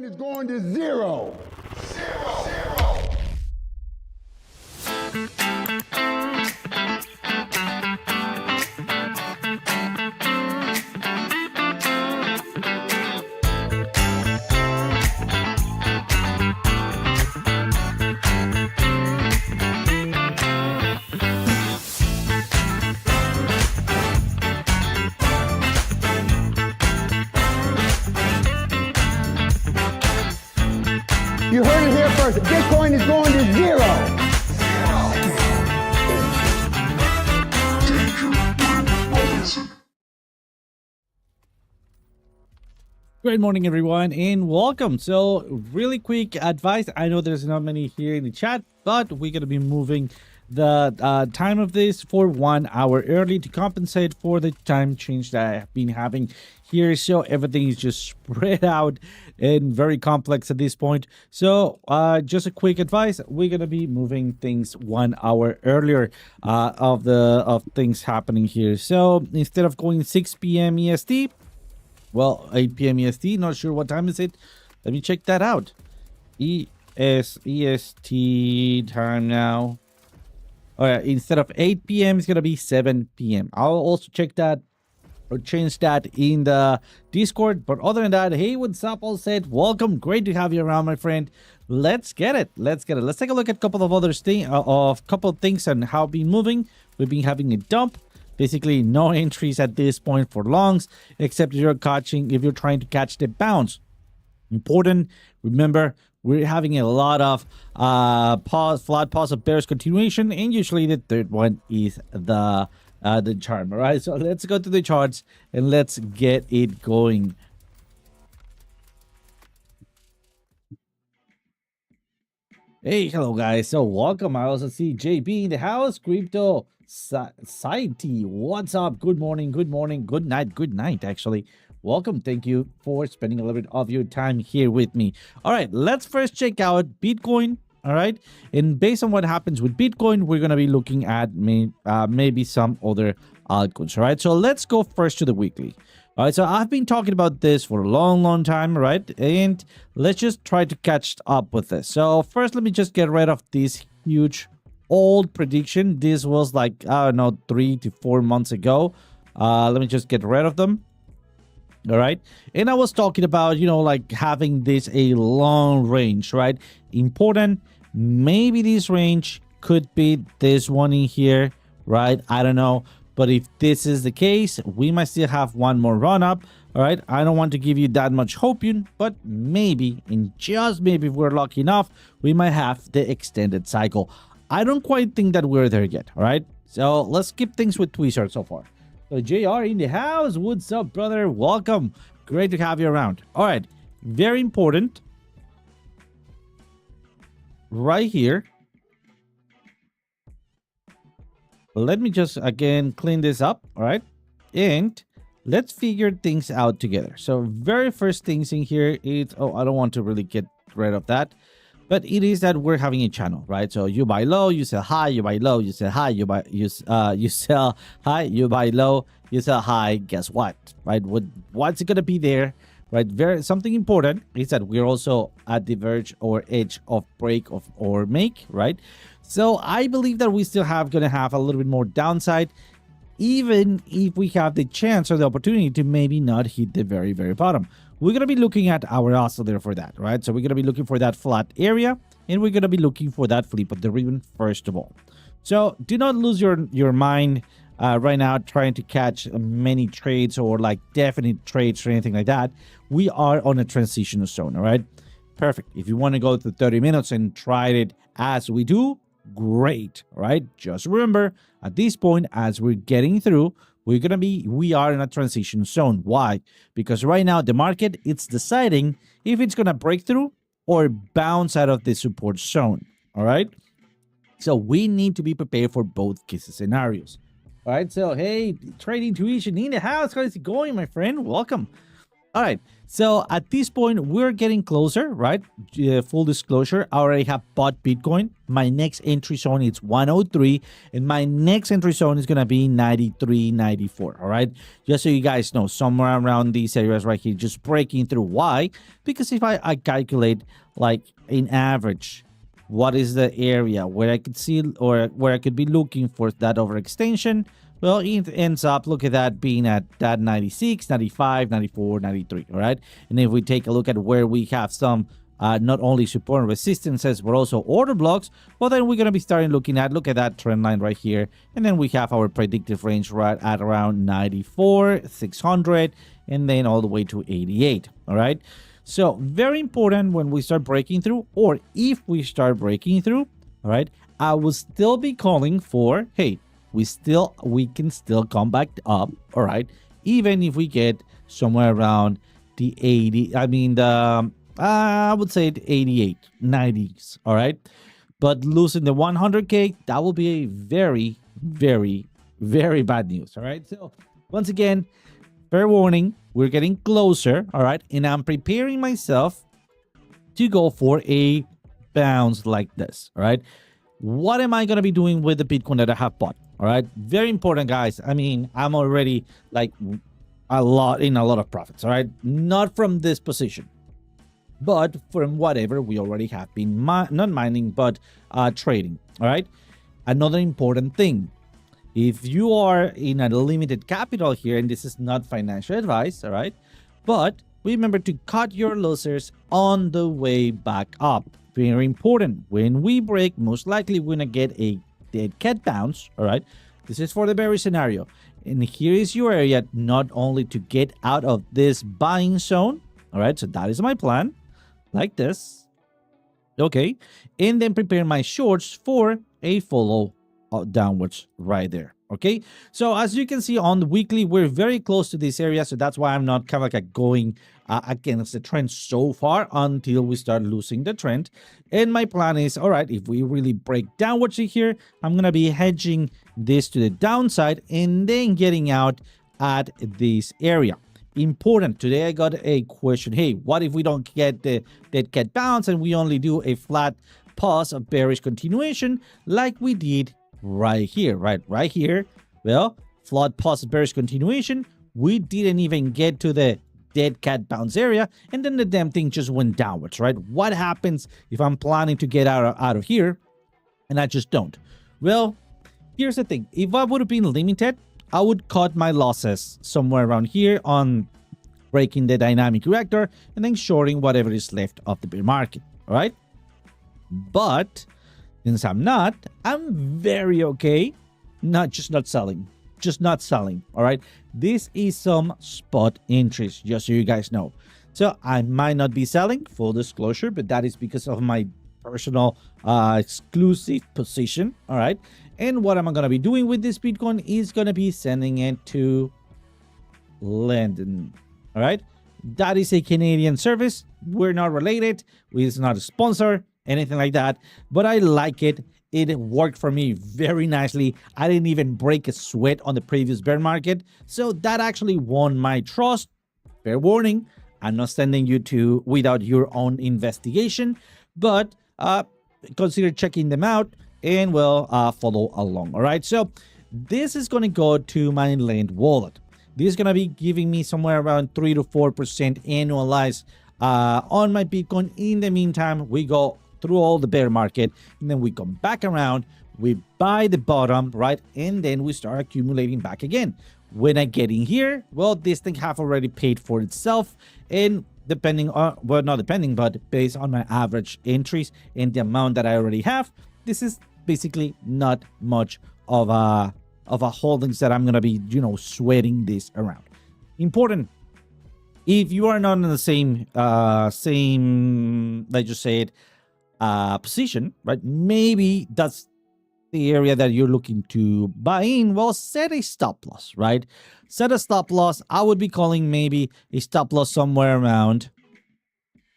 Bitcoin is going to zero. You heard it here first. Bitcoin is going to zero. Good morning, everyone, and welcome. So, really quick advice. I know there's not many here in the chat, but we're going to be moving the time of this for 1 hour early to compensate for the time change that I have been having here. So everything is just spread out and very complex at this point. So just a quick advice, we're going to be moving things 1 hour earlier of things happening here. So instead of going 6 p.m. EST, well, 8 p.m. EST, not sure what time is it. Let me check that out. EST time now. All right, instead of 8 p.m., it's going to be 7 p.m. I'll also check that or change that in the Discord. But other than that, hey, what's up? All said, welcome. Great to have you around, my friend. Let's get it. Let's take a look at a couple of other things and how it's been moving. We've been having a dump. Basically, no entries at this point for longs, except if you're trying to catch the bounce. Important. Remember, we're having a lot of flat pause of bears continuation, and usually the third one is the charm. All right, so let's go to the charts and let's get it going. Hey, hello guys. So welcome. I also see JB in the house. Crypto Society. What's up? Good morning. Good night. Actually. Welcome. Thank you for spending a little bit of your time here with me. All right, let's first check out Bitcoin. All right, and based on what happens with Bitcoin, we're going to be looking at maybe some other altcoins. All right, so let's go first to the weekly. All right, so I've been talking about this for a long time, right? And let's just try to catch up with this. So first, let me just get rid of this huge old prediction. This was like, I don't know, 3 to 4 months ago. Let me just get rid of them. All right, and I was talking about, like having this a long range, right? Important. Maybe this range could be this one in here, right? I don't know, but if this is the case, we might still have one more run up. All right, I don't want to give you that much hope, but maybe, and just maybe, if we're lucky enough, we might have the extended cycle. I don't quite think that we're there yet. All right, so let's keep things with Tweezers so far. So JR in the house. What's up, brother? Welcome. Great to have you around. All right. Very important. Right here. Let me just, again, clean this up. All right. And let's figure things out together. So very first things in here is, I don't want to really get rid of that. But it is that we're having a channel, right? So you buy low, you sell high, you buy low, you sell high, you sell high, you buy low, you sell high. Guess what, right? What's it gonna be there, right? Something important is that we're also at the verge or edge of break or make, right? So I believe that we still gonna have a little bit more downside, even if we have the chance or the opportunity to maybe not hit the very bottom. We're going to be looking at our oscillator for that, right? So we're going to be looking for that flat area, and we're going to be looking for that flip of the ribbon first of all. So do not lose your mind right now trying to catch many trades or like definite trades or anything like that. We are on a transitional zone, all right? Perfect. If you want to go to 30 minutes and try it as we do, great, all right? Just remember, at this point, as we're getting through, we are in a transition zone. Why? Because right now the market, it's deciding if it's gonna break through or bounce out of the support zone. All right, so we need to be prepared for both cases scenarios. All right, so hey, Trading Tuition in the house. How is it going, my friend? Welcome. All right. So at this point, we're getting closer, right? Full disclosure, I already have bought Bitcoin. My next entry zone is 103, and my next entry zone is going to be 93, 94. All right. Just so you guys know, somewhere around these areas right here, just breaking through. Why? Because if I calculate like in average, what is the area where I could see or where I could be looking for that overextension? Well, it ends up, look at that, being at that 96, 95, 94, 93, all right? And if we take a look at where we have some not only support and resistances, but also order blocks, well, then we're going to be starting looking at, look at that trend line right here. And then we have our predictive range right at around 94, 600, and then all the way to 88, all right? So very important when we start breaking through, or if we start breaking through, all right, I will still be calling for, hey, we can still come back up, all right, even if we get somewhere around the 80, I mean, I would say the 88, 90s, all right? But losing the 100K, that will be a very, very, very bad news, all right? So once again, fair warning, we're getting closer, all right? And I'm preparing myself to go for a bounce like this, all right? What am I going to be doing with the Bitcoin that I have bought? All right. Very important, guys. I mean, I'm already like a lot of profits. All right. Not from this position, but from whatever we already have been not mining, but trading. All right. Another important thing. If you are in a limited capital here, and this is not financial advice, all right, but remember to cut your losses on the way back up. Very important. When we break, most likely we're gonna get a dead cat bounce, all right? This is for the bearish scenario. And here is your area, not only to get out of this buying zone, all right? So that is my plan, like this, okay? And then prepare my shorts for a follow downwards right there, okay? So as you can see on the weekly, we're very close to this area, so that's why I'm not kind of like going against the trend so far until we start losing the trend. And my plan is, all right, if we really break downwards here, I'm gonna be hedging this to the downside and then getting out at this area. Important. Today I got a question. Hey, what if we don't get the dead cat bounce and we only do a flat pause of bearish continuation like we did right here, right here? Well, flat pause of bearish continuation. We didn't even get to the dead cat bounce area, and then the damn thing just went downwards, right? What happens if I'm planning to get out of here and I just don't? Well, here's the thing. If I would have been limited, I would cut my losses somewhere around here on breaking the dynamic reactor and then shorting whatever is left of the bear market, all right? But since I'm not, I'm very okay not selling. Just not selling, all right? This is some spot entries, just so you guys know. So I might not be selling, full disclosure, but that is because of my personal exclusive position, all right? And what am I going to be doing with this Bitcoin is going to be sending it to London, all right? That is a Canadian service. We're not related. It's not a sponsor, anything like that, but I like it. It worked for me very nicely. I didn't even break a sweat on the previous bear market. So that actually won my trust. Fair warning, I'm not sending you to without your own investigation, but consider checking them out and well, follow along. All right. So this is going to go to my Land wallet. This is going to be giving me somewhere around 3 to 4% annualized on my Bitcoin. In the meantime, we go through all the bear market, and then we come back around, we buy the bottom, right? And then we start accumulating back again. When I get in here, well, this thing have already paid for itself, and depending on, well, not depending, but based on my average entries and the amount that I already have, this is basically not much of a holdings that I'm gonna be, you know, sweating this around. Important. If you are not in the same let's just say it, position, right? Maybe that's the area that you're looking to buy in. Well, set a stop loss, right? Set a stop loss. I would be calling maybe a stop loss somewhere around,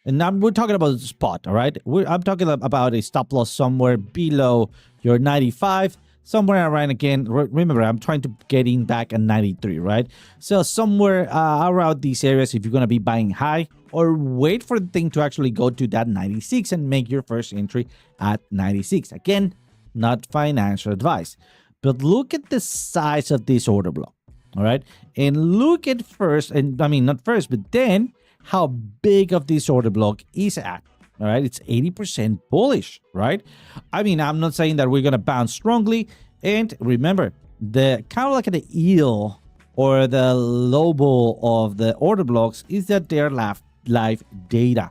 and now we're talking about the spot, all right? I'm talking about a stop loss somewhere below your 95. somewhere around again. Remember, I'm trying to get in back at 93, right? So somewhere around these areas, if you're gonna be buying high, or wait for the thing to actually go to that 96 and make your first entry at 96. Again, not financial advice, but look at the size of this order block. All right, and look at first, and I mean not first, but then how big of this order block is at. All right, it's 80% bullish, right? I mean, I'm not saying that we're gonna bounce strongly. And remember, the kind of like the eel or the lobo of the order blocks is that they're live data.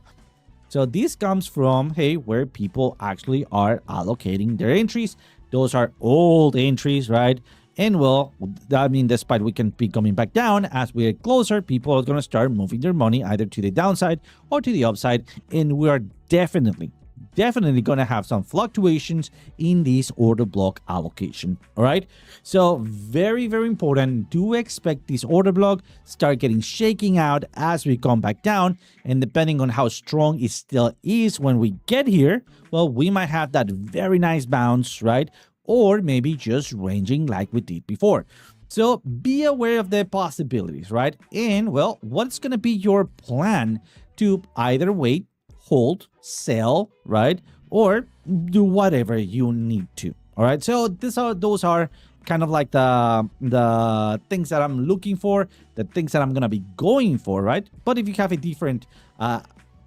So this comes from, hey, where people actually are allocating their entries. Those are old entries, right? And well, I mean, despite we can be coming back down, as we get closer, people are going to start moving their money either to the downside or to the upside. And we are definitely going to have some fluctuations in this order block allocation. All right. So very, very important. Do expect this order block start getting shaking out as we come back down. And depending on how strong it still is when we get here, well, we might have that very nice bounce, right? Or maybe just ranging like we did before. So be aware of the possibilities, right? And well, what's going to be your plan to either wait, hold, sell, right? Or do whatever you need to. All right. So those are kind of like the things that I'm looking for, the things that I'm going to be going for, right? But if you have a different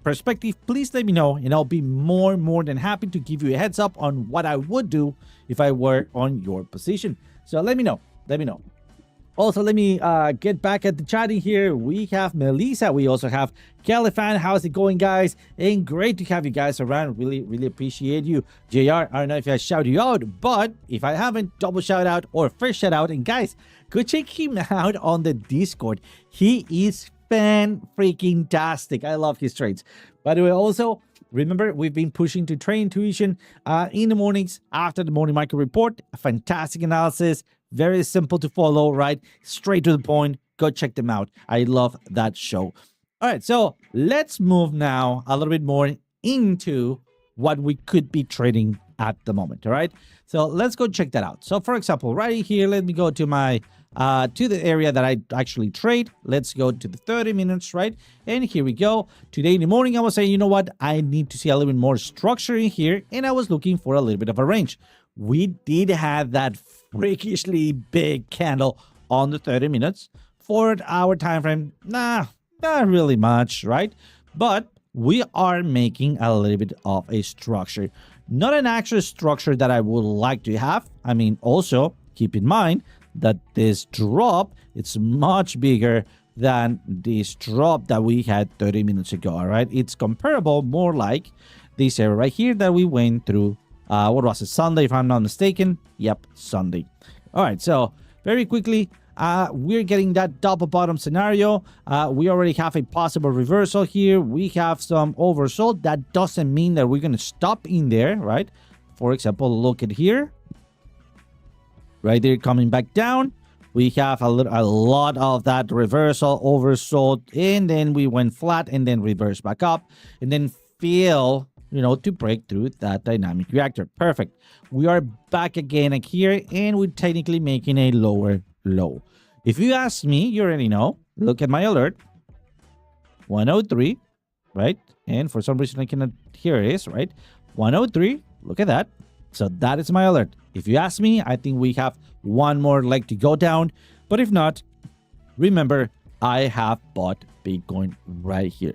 perspective, please let me know, and I'll be more than happy to give you a heads up on what I would do if I were on your position. So let me know. Also, let me get back at the chatting here. We have Melissa. We also have Califan. How's it going, guys? And great to have you guys around. Really appreciate you. JR, I don't know if I shout you out, but if I haven't, double shout out or first shout out. And guys, go check him out on the Discord. He is fan-freaking-tastic. I love his trades. By the way, also, remember, we've been pushing to trade intuition in the mornings after the morning market report. A fantastic analysis. Very simple to follow, right? Straight to the point. Go check them out. I love that show. All right, so let's move now a little bit more into what we could be trading at the moment, all right? So let's go check that out. So for example, right here, let me go to my to the area that I actually trade. Let's go to the 30 minutes, right? And here we go. Today in the morning, I was saying, you know what? I need to see a little bit more structure in here, and I was looking for a little bit of a range. We did have that freakishly big candle on the 30 minutes. For our time frame, not really much, right? But we are making a little bit of a structure. Not an actual structure that I would like to have. I mean, also keep in mind that this drop, it's much bigger than this drop that we had 30 minutes ago, all right? It's comparable, more like this area right here that we went through. What was it, Sunday, if I'm not mistaken? Yep, Sunday. All right, so very quickly, we're getting that double bottom scenario. We already have a possible reversal here. We have some oversold. That doesn't mean that we're going to stop in there, right? For example, look at here. Right there, coming back down. We have a lot of that reversal, oversold, and then we went flat and then reversed back up and then fail, you know, to break through that dynamic reactor. Perfect. We are back again here, and we're technically making a lower low. If you ask me, you already know. Look at my alert. 103, right? And for some reason I cannot hear it is, right? 103. Look at that. So that is my alert. If you ask me, I think we have one more leg to go down. But if not, remember, I have bought Bitcoin right here.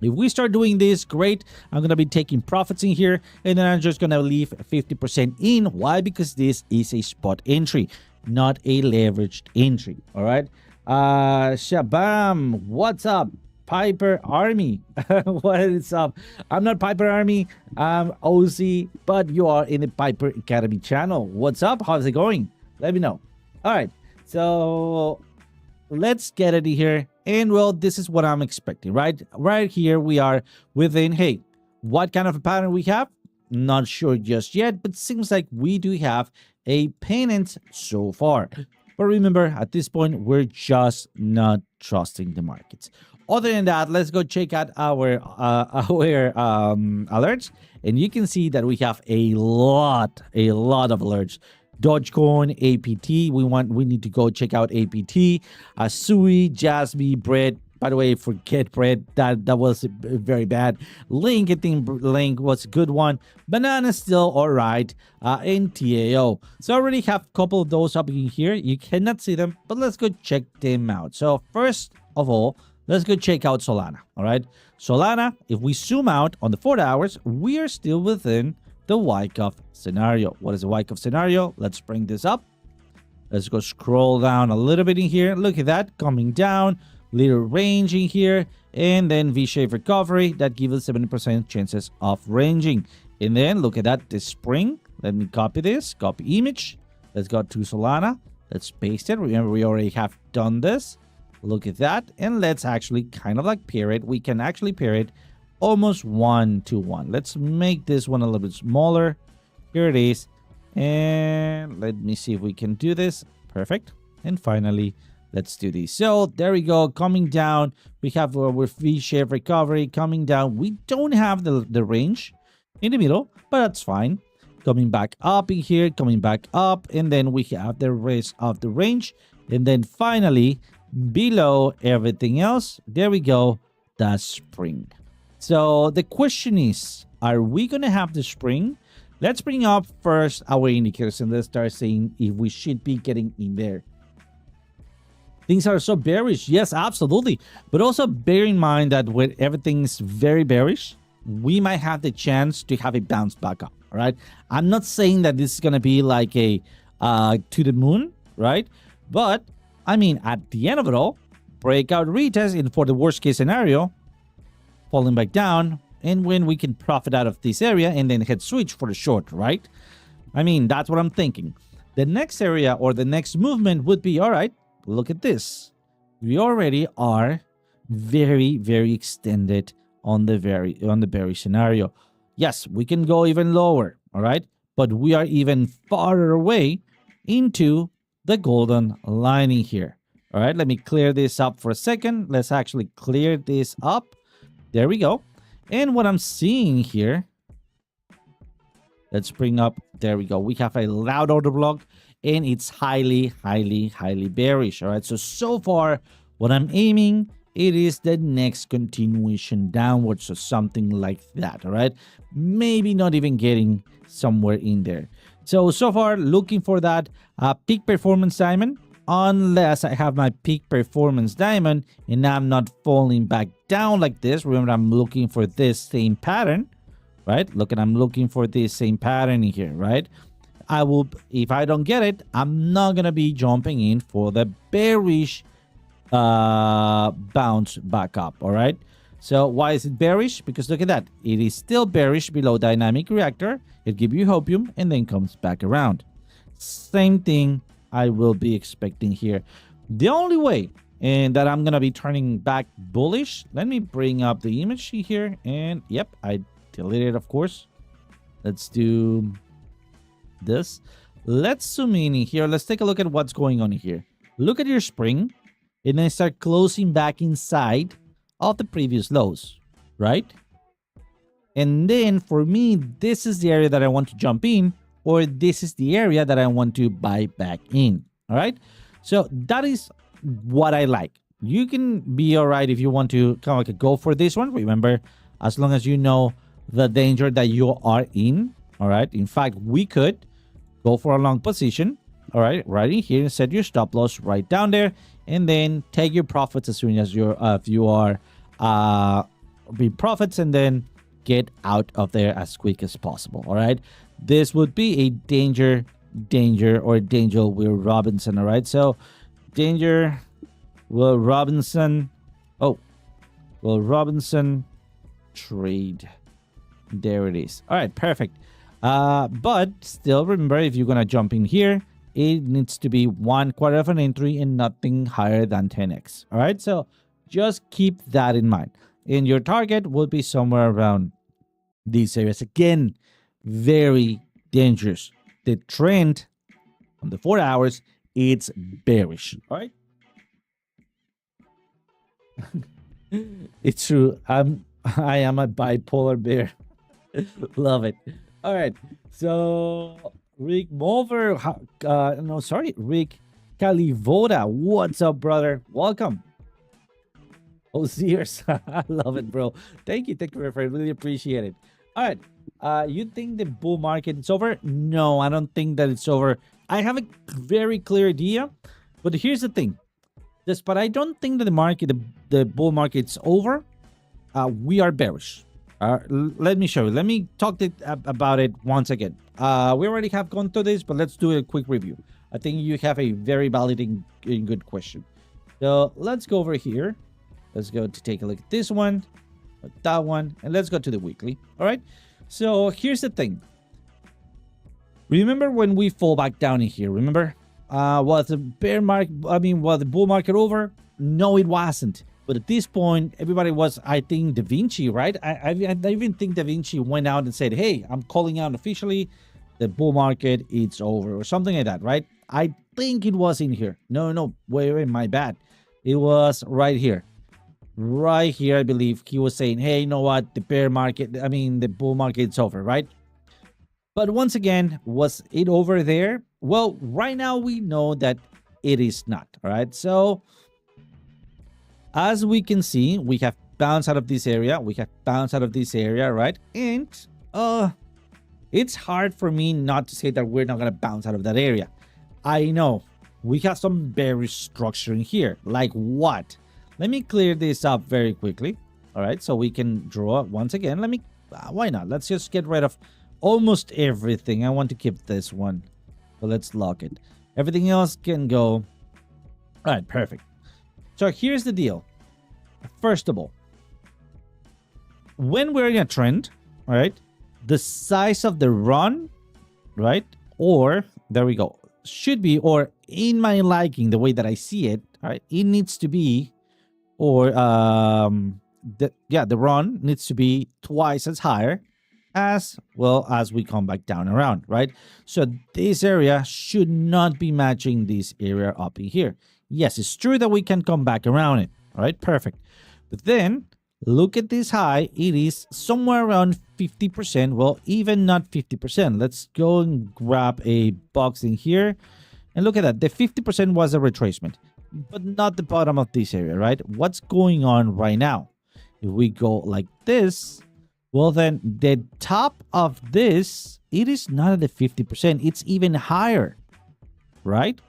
If we start doing this, great. I'm going to be taking profits in here, and then I'm just going to leave 50% in. Why? Because this is a spot entry, not a leveraged entry. All right. Shabam, what's up? Piper Army. What is up? I'm not Piper Army. I'm OZ, but you are in the Piper Academy channel. What's up? How's it going? Let me know. All right. So let's get it here. And well, this is what I'm expecting, right? Right here, we are within, hey, what kind of a pattern we have? Not sure just yet, but seems like we do have a pennant so far. But remember, at this point, we're just not trusting the markets. Other than that, let's go check out our alerts. And you can see that we have a lot of alerts. Dogecoin, APT. We need to go check out APT. Sui, Jasmine, Bread. By the way, forget Bread. That was very bad. Link, I think Link was a good one. Banana still all right. And TAO. So I already have a couple of those up in here. You cannot see them, but let's go check them out. So first of all, let's go check out Solana. All right. Solana, if we zoom out on the 4 hours, we are still within the Wyckoff scenario. What is the Wyckoff scenario? Let's bring this up. Let's go scroll down a little bit in here. Look at that coming down. Little range in here, and then V-shaped recovery that gives us 70% chances of ranging. And then look at that, this spring. Let me copy this, copy image. Let's go to Solana. Let's paste it. Remember, we already have done this. Look at that, and let's actually kind of like pair it. We can actually pair it almost 1-to-1. Let's make this one a little bit smaller. Here it is, and let me see if we can do this. Perfect. And finally, let's do this. So there we go, coming down. We have our V-shaped recovery coming down. We don't have the range in the middle, but that's fine. Coming back up in here, coming back up, and then we have the rest of the range. And then finally, below everything else, there we go, the spring. So the question is, are we going to have the spring? Let's bring up first our indicators and let's start saying if we should be getting in there. Things are so bearish. Yes, absolutely. But also bear in mind that when everything's very bearish, we might have the chance to have it bounce back up. All right. I'm not saying that this is going to be like a to the moon, right? But I mean, at the end of it all, breakout retest and for the worst case scenario, falling back down. And when we can profit out of this area and then head switch for the short, right? I mean, that's what I'm thinking. The next area or the next movement would be, all right, look at this. We already are very, very extended on the bearish scenario. Yes, we can go even lower, all right? But we are even farther away into the golden lining here. All right, let me clear this up for a second. Let's actually clear this up. There we go. And what I'm seeing here, let's bring up, there we go. We have a loud order block and it's highly, highly, highly bearish. All right, so far, what I'm aiming, it is the next continuation downwards or something like that. All right, maybe not even getting somewhere in there. So far, looking for that peak performance diamond, unless I have my peak performance diamond and I'm not falling back down like this. Remember, I'm looking for this same pattern, right? Look, I'm looking for this same pattern in here, right? I will, if I don't get it, I'm not gonna be jumping in for the bearish bounce back up. All right, so why is it bearish? Because look at that, it is still bearish below dynamic reactor. It gives you hopium and then comes back around. Same thing I will be expecting here. The only way and that I'm gonna be turning back bullish, let me bring up the image here, and yep, I deleted it, of course. Let's do this. Let's zoom in here. Let's take a look at what's going on here. Look at your spring and then start closing back inside of the previous lows, right? And then for me, this is the area that I want to jump in, or this is the area that I want to buy back in. All right, so that is what I like. You can be all right if you want to kind of like go for this one. Remember, as long as you know the danger that you are in. All right, in fact, we could go for a long position. All right, right in here, set your stop loss right down there, and then take your profits as soon as you're if you are be profits, and then get out of there as quick as possible. All right, this would be a danger Will Robinson. All right, so danger Will Robinson. Oh, Will Robinson trade. There it is. All right, perfect. But still, remember, if you're gonna jump in here, it needs to be 1/4 of an entry and nothing higher than 10x. All right, so just keep that in mind. And your target will be somewhere around these areas. Again, very dangerous. The trend on the 4 hours, it's bearish. All right. It's true. I am a bipolar bear. Love it. All right. So Rick Mover. No, sorry, Rick Calivoda. What's up, brother? Welcome. Oh, Sears. I love it, bro. Thank you, my friend. Really appreciate it. All right. You think the bull market is over? No, I don't think that it's over. I have a very clear idea, but here's the thing. But I don't think that the bull market's over. We are bearish. Let me show you. Let me talk about it once again. We already have gone through this, but let's do a quick review. I think you have a very valid and good question. So let's go over here. Let's go to take a look at this one, that one, and let's go to the weekly. All right. So here's the thing. Remember when we fall back down in here? Remember, was the bear market? I mean, was the bull market over? No, it wasn't. But at this point, everybody was, I think, Da Vinci, right? I even think Da Vinci went out and said, hey, I'm calling out officially the bull market, it's over, or something like that, right? I think it was in here. No, wait, my bad. It was right here. Right here, I believe he was saying, hey, you know what? The bull market's over, right? But once again, was it over there? Well, right now we know that it is not, all right? So as we can see, we have bounced out of this area. Right? And it's hard for me not to say that we're not going to bounce out of that area. I know we have some bearish structure in here. Like what? Let me clear this up very quickly. All right, so we can draw once again. Why not? Let's just get rid of almost everything. I want to keep this one. So let's lock it. Everything else can go. All right, perfect. So here's the deal. First of all, when we're in a trend, all right, the size of the run, right, or there we go, should be, or in my liking, the way that I see it, all right, it needs to be, or the run needs to be twice as higher as well as we come back down around, right? So this area should not be matching this area up in here. Yes, it's true that we can come back around it. All right, perfect. But then look at this high. It is somewhere around 50%. Well, even not 50%. Let's go and grab a box in here. And look at that. The 50% was a retracement, but not the bottom of this area, right? What's going on right now? If we go like this, well, then the top of this, it is not at the 50%. It's even higher, right?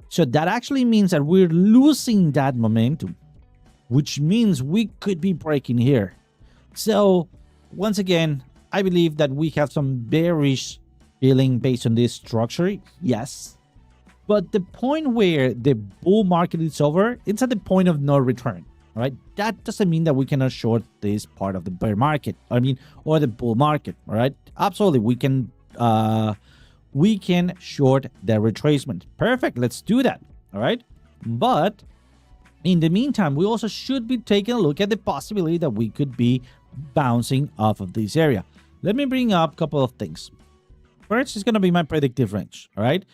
So that actually means that we're losing that momentum, which means we could be breaking here. So once again, I believe that we have some bearish feeling based on this structure. Yes. But the point where the bull market is over, it's at the point of no return. All right. That doesn't mean that we cannot short this part of the bear market. Or the bull market. All right. Absolutely. We can short the retracement. Perfect. Let's do that. All right. But in the meantime, we also should be taking a look at the possibility that we could be bouncing off of this area. Let me bring up a couple of things. First is going to be my predictive range. All right.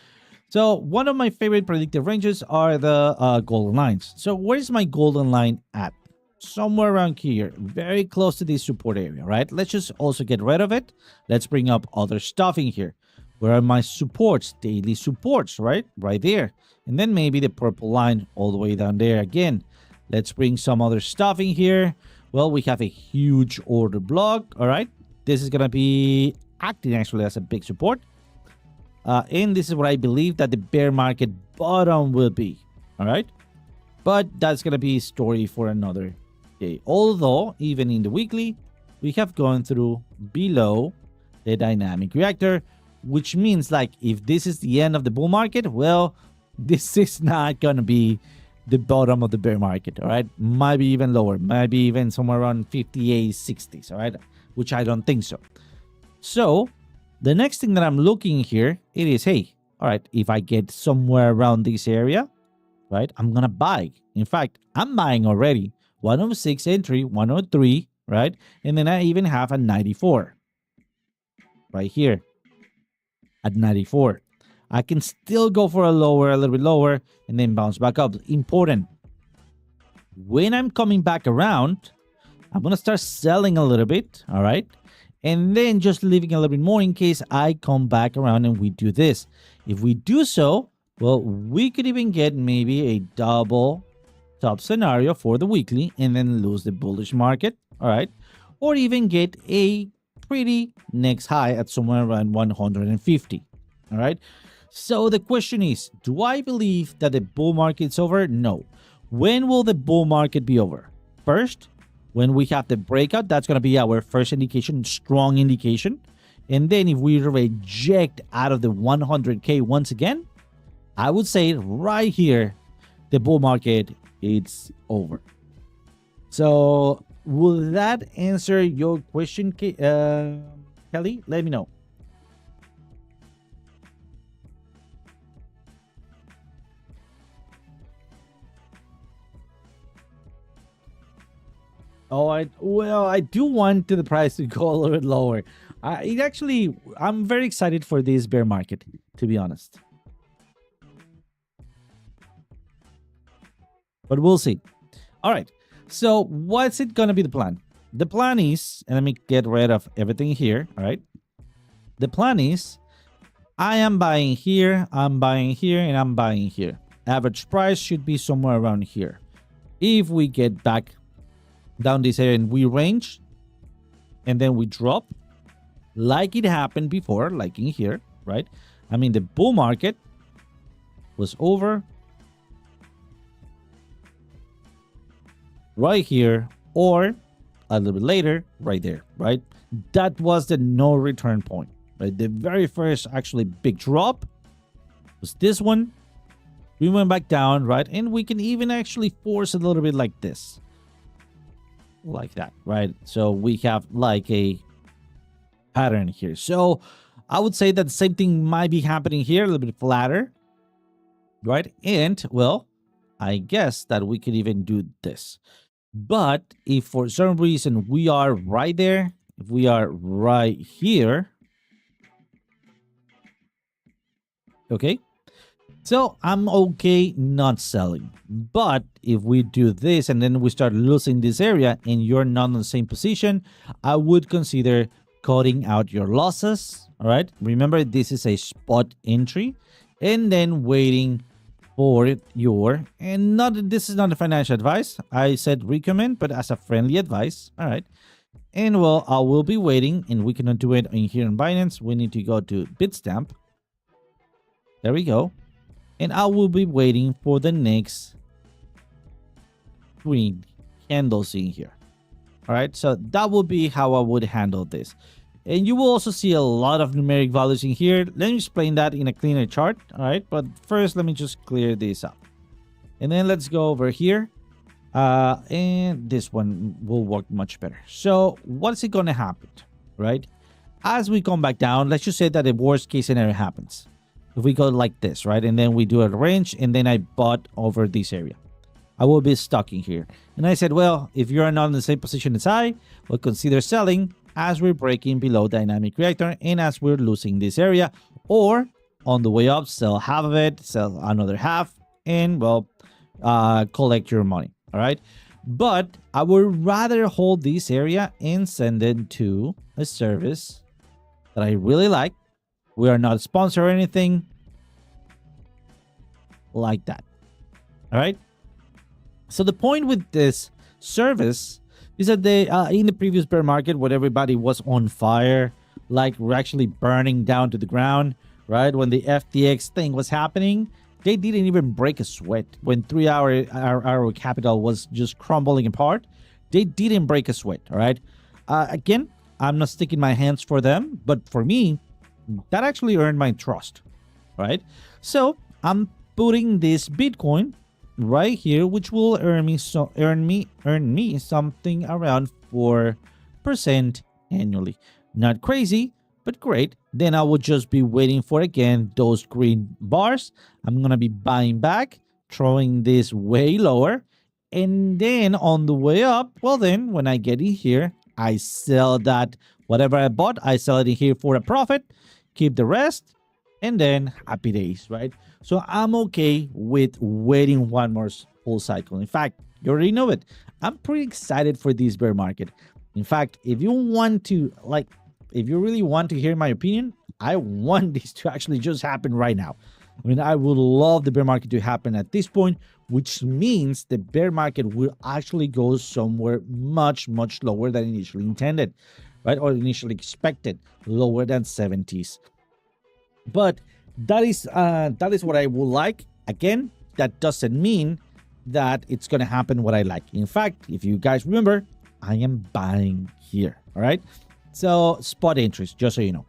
So one of my favorite predictive ranges are the golden lines. So where's my golden line at? Somewhere around here, very close to this support area, right? Let's just also get rid of it. Let's bring up other stuff in here. Where are my supports? Daily supports, right? Right there. And then maybe the purple line all the way down there again. Let's bring some other stuff in here. Well, we have a huge order block, all right? This is going to be acting actually as a big support. And this is what I believe that the bear market bottom will be, all right? But that's going to be a story for another day. Although, even in the weekly, we have gone through below the dynamic reactor, which means like if this is the end of the bull market, well, this is not going to be the bottom of the bear market, all right? Might be even lower, might be even somewhere around 58, 60s, all right? Which I don't think so. So the next thing that I'm looking here, it is, hey, all right, if I get somewhere around this area, right, I'm going to buy. In fact, I'm buying already. 106 entry, 103, right? And then I even have a 94 right here at 94. I can still go for a little bit lower, and then bounce back up. Important. When I'm coming back around, I'm going to start selling a little bit, all right? and then just leaving a little bit more in case I come back around and we do this. If we do so, well, we could even get maybe a double top scenario for the weekly and then lose the bullish market, all right? Or even get a pretty next high at somewhere around 150, all right? So the question is, do I believe that the bull market's over? No. When will the bull market be over? First, when we have the breakout, that's going to be our first indication, strong indication. And then if we reject out of the 100K once again, I would say right here, the bull market, it's over. So will that answer your question, Kelly? Let me know. Oh, I do want the price to go a little bit lower. I'm very excited for this bear market, to be honest. But we'll see. All right. So what's it gonna be the plan? The plan is, and let me get rid of everything here. All right. The plan is, I am buying here, I'm buying here, and I'm buying here. Average price should be somewhere around here. If we get back down this area and we range and then we drop like it happened before, like in here, right? I mean, the bull market was over right here or a little bit later right there, right? That was the no return point, right? The very first actually big drop was this one. We went back down, right? And we can even actually force a little bit like this, like that, right? So we have like a pattern here. So I would say that the same thing might be happening here, a little bit flatter, right? And well, I guess that we could even do this. But if for some reason we are right there, if we are right here, okay, so I'm okay not selling. But if we do this and then we start losing this area and you're not in the same position, I would consider cutting out your losses. All right. Remember, this is a spot entry and then waiting for your, and not, this is not a financial advice. I said recommend, but as a friendly advice. All right. And well, I will be waiting, and we cannot do it in here in Binance. We need to go to Bitstamp. There we go. And I will be waiting for the next green candles in here. All right, so that will be how I would handle this. And you will also see a lot of numeric values in here. Let me explain that in a cleaner chart. All right, but first, let me just clear this up. And then let's go over here. And this one will work much better. So what's it going to happen, right? As we come back down, let's just say that the worst case scenario happens. If we go like this, right? And then we do a range, and then I bought over this area, I will be stuck in here. And I said, well, if you're not in the same position as I, we'll consider selling as we're breaking below dynamic reactor and as we're losing this area. Or on the way up, sell half of it, sell another half, and well, collect your money. All right. But I would rather hold this area and send it to a service that I really like. We are not sponsored or anything like that. All right. So the point with this service is that they, in the previous bear market, when everybody was on fire, like we're actually burning down to the ground, right? When the FTX thing was happening, they didn't even break a sweat. When 3 hour capital was just crumbling apart, they didn't break a sweat. All right. Again, I'm not sticking my hands for them, but for me, that actually earned my trust, right? So I'm putting this Bitcoin right here, which will earn me something around 4% annually. Not crazy, but great. Then I will just be waiting for again those green bars. I'm gonna be buying back, throwing this way lower, and then on the way up, well, then when I get in here, I sell that whatever I bought, I sell it in here for a profit, keep the rest, and then happy days, right? So I'm okay with waiting one more full cycle. In fact, you already know it. I'm pretty excited for this bear market. In fact, if you want to like if you really want to hear my opinion, I want this to actually just happen right now. I mean, I would love the bear market to happen at this point, which means the bear market will actually go somewhere much, much lower than initially intended, right? Or initially expected, lower than 70s. But that is what I would like. Again, that doesn't mean that it's gonna happen what I like. In fact, if you guys remember, I am buying here. All right. So spot entries, just so you know.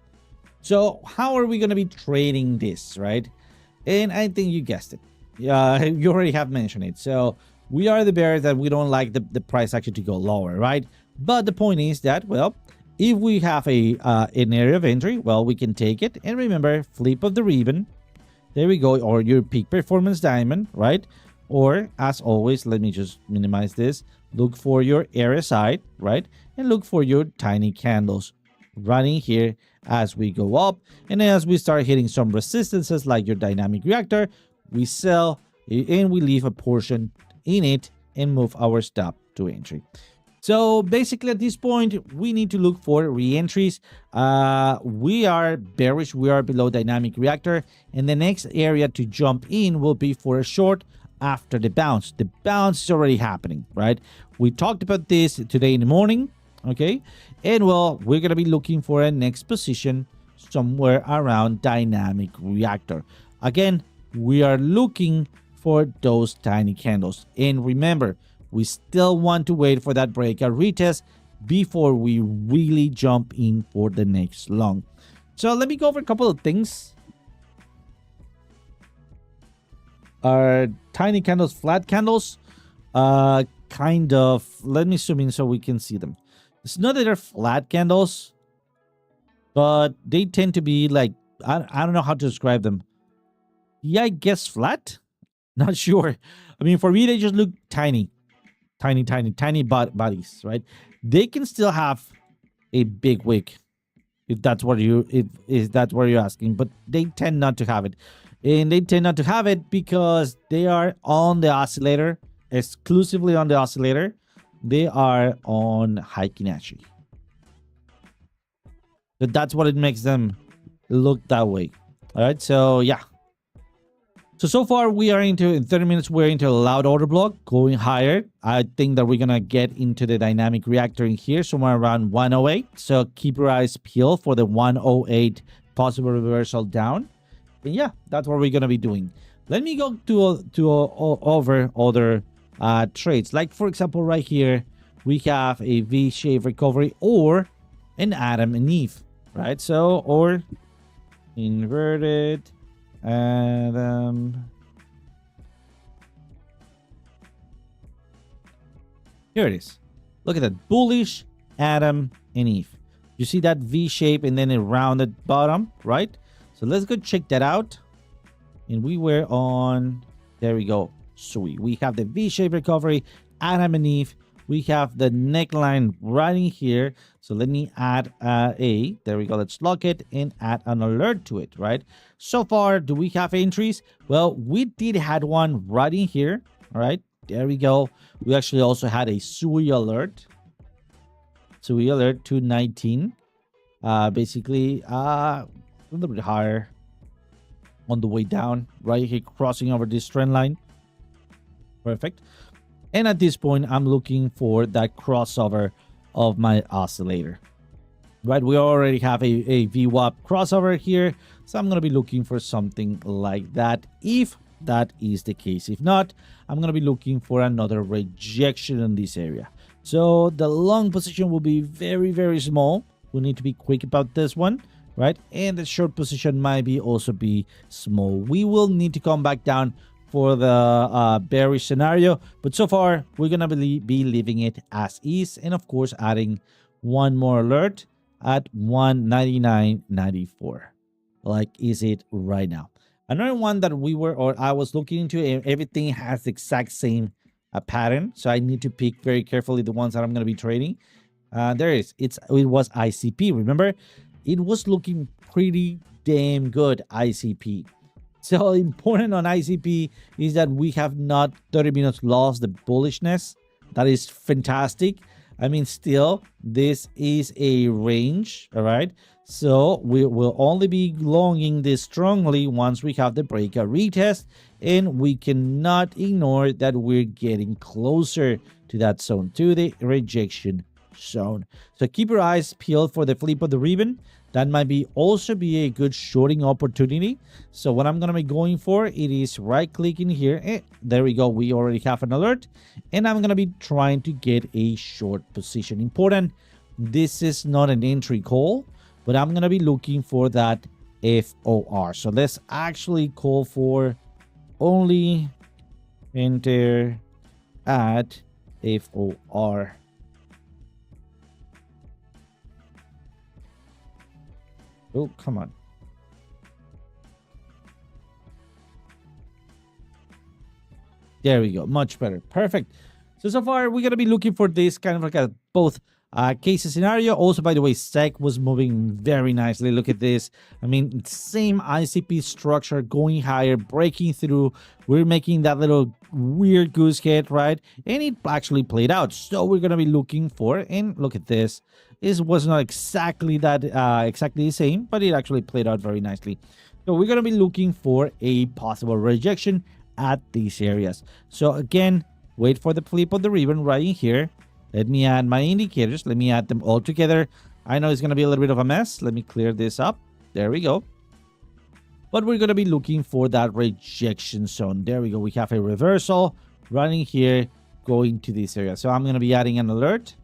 So how are we gonna be trading this, right? And I think you guessed it. Yeah, you already have mentioned it. So we are the bears that we don't like the price actually to go lower, right? But the point is that, well, if we have an area of entry, well, we can take it. And remember, flip of the ribbon. There we go. Or your peak performance diamond, right? Or as always, let me just minimize this. Look for your RSI, right? And look for your tiny candles running here as we go up. And as we start hitting some resistances like your dynamic reactor, we sell and we leave a portion in it and move our stop to entry. So basically at this point, we need to look for re-entries. We are bearish. We are below dynamic reactor. And the next area to jump in will be for a short after the bounce. The bounce is already happening, right? We talked about this today in the morning, okay? And well, we're going to be looking for a next position somewhere around dynamic reactor. Again, we are looking for those tiny candles. And remember, we still want to wait for that breakout retest before we really jump in for the next long. So let me go over a couple of things. Are tiny candles flat candles? Kind of. Let me zoom in so we can see them. It's not that they're flat candles, but they tend to be like, I don't know how to describe them. Yeah, I guess flat? Not sure. I mean, for me, they just look tiny. Tiny bodies, right? They can still have a big wick, if that's what you're asking, but they tend not to have it. And they tend not to have it because they are on the oscillator, exclusively on the oscillator. They are on Heikin-Ashi. So that's what it makes them look that way. All right, so yeah. So far we are in 30 minutes, we're into a loud order block going higher. I think that we're going to get into the dynamic reactor in here somewhere around 108. So keep your eyes peeled for the 108 possible reversal down. And yeah, that's what we're going to be doing. Let me go over other trades. Like for example, right here, we have a V-shaped recovery or an Adam and Eve, right? So, or inverted Adam. Here it is. Look at that. Bullish Adam and Eve. You see that V shape and then a rounded bottom, right? So let's go check that out. And we were on, there we go. Sweet. We have the V shape recovery, Adam and Eve. We have the neckline right in here. So let me add there we go. Let's lock it and add an alert to it, right? So far, do we have entries? Well, we did had one right in here. All right, there we go. We actually also had a SUI alert. SUI alert 219. Basically, a little bit higher on the way down, right here, crossing over this trend line. Perfect. And at this point, I'm looking for that crossover of my oscillator. Right, we already have a VWAP crossover here. So I'm going to be looking for something like that if that is the case. If not, I'm going to be looking for another rejection in this area. So the long position will be very, very small. We need to be quick about this one, right? And the short position might be also be small. We will need to come back down for the bearish scenario, but so far we're gonna be leaving it as is, and of course adding one more alert at 199.94, like is it right now. Another one that I was looking into, and everything has the exact same pattern, so I need to pick very carefully the ones that I'm gonna be trading. There it is. It was ICP. Remember, it was looking pretty damn good. ICP. So important on ICP is that we have not 30 minutes lost the bullishness. That is fantastic. I mean, still, this is a range, all right? So we will only be longing this strongly once we have the breakout retest, and we cannot ignore that we're getting closer to that zone, to the rejection zone. So keep your eyes peeled for the flip of the ribbon. That might be also be a good shorting opportunity. So what I'm going to be going for, it is right clicking here. There we go. We already have an alert. And I'm going to be trying to get a short position. Important, this is not an entry call, but I'm going to be looking for that FOR. So let's actually call for only enter at FOR. Oh, come on. There we go. Much better. Perfect. So far, we're going to be looking for this kind of like a both case scenario. Also, by the way, SEC was moving very nicely. Look at this. I mean, same ICP structure going higher, breaking through. We're making that little weird goose head, right? And it actually played out. So we're going to be looking for, and look at this. It was not exactly that exactly the same, but it actually played out very nicely. So we're going to be looking for a possible rejection at these areas. So again, wait for the flip of the ribbon right in here. Let me add my indicators. Let me add them all together. I know it's going to be a little bit of a mess. Let me clear this up. There we go. But we're going to be looking for that rejection zone. There we go. We have a reversal running here, going to this area. So I'm going to be adding an alert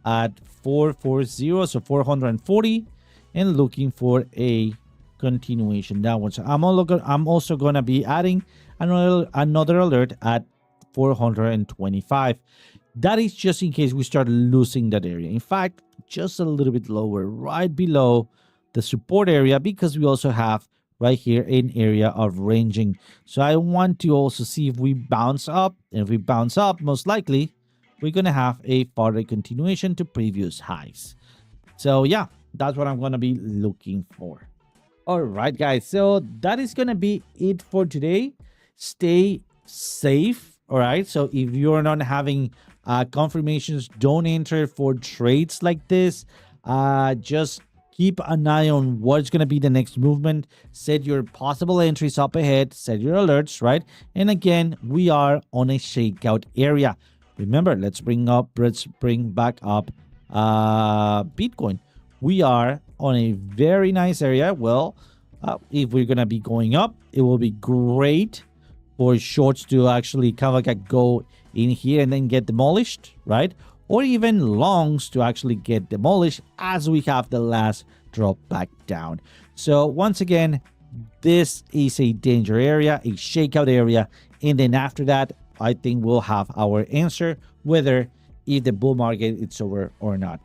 at 440, so 440, and looking for a continuation downwards. So I'm also going to be adding another alert at 425. That is just in case we start losing that area. In fact, just a little bit lower, right below the support area, because we also have right here an area of ranging. So I want to also see if we bounce up. And if we bounce up, most likely we're going to have a further continuation to previous highs. So yeah, that's what I'm going to be looking for. All right, guys. So that is going to be it for today. Stay safe. All right. So if you're not having confirmations, don't enter for trades like this. Just keep an eye on what's going to be the next movement. Set your possible entries up ahead. Set your alerts, right? And again, we are on a shakeout area. Remember, let's bring back up Bitcoin. We are on a very nice area. Well, if we're going to be going up, it will be great for shorts to actually kind of like go in here and then get demolished, right? Or even longs to actually get demolished as we have the last drop back down. So once again, this is a danger area, a shakeout area. And then after that, I think we'll have our answer whether if the bull market is over or not.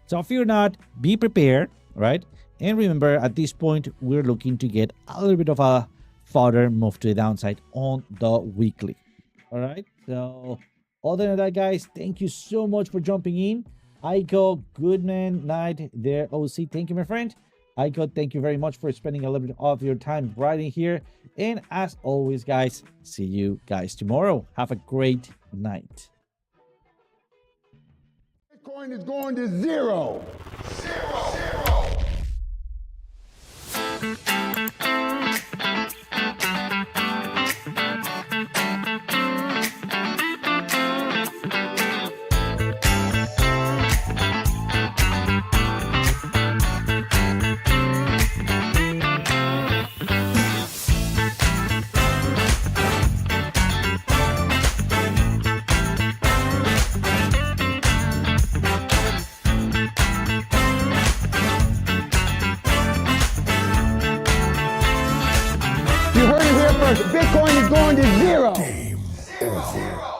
So fear not, be prepared, right? And remember, at this point, we're looking to get a little bit of a further move to the downside on the weekly. All right. So other than that, guys, thank you so much for jumping in. Aiko, Goodman, Night there, OC. Thank you, my friend. Aiko, thank you very much for spending a little bit of your time writing here. And as always, guys, see you guys tomorrow. Have a great night. Bitcoin is going to zero. You heard it here first. Bitcoin is going to zero. Game over.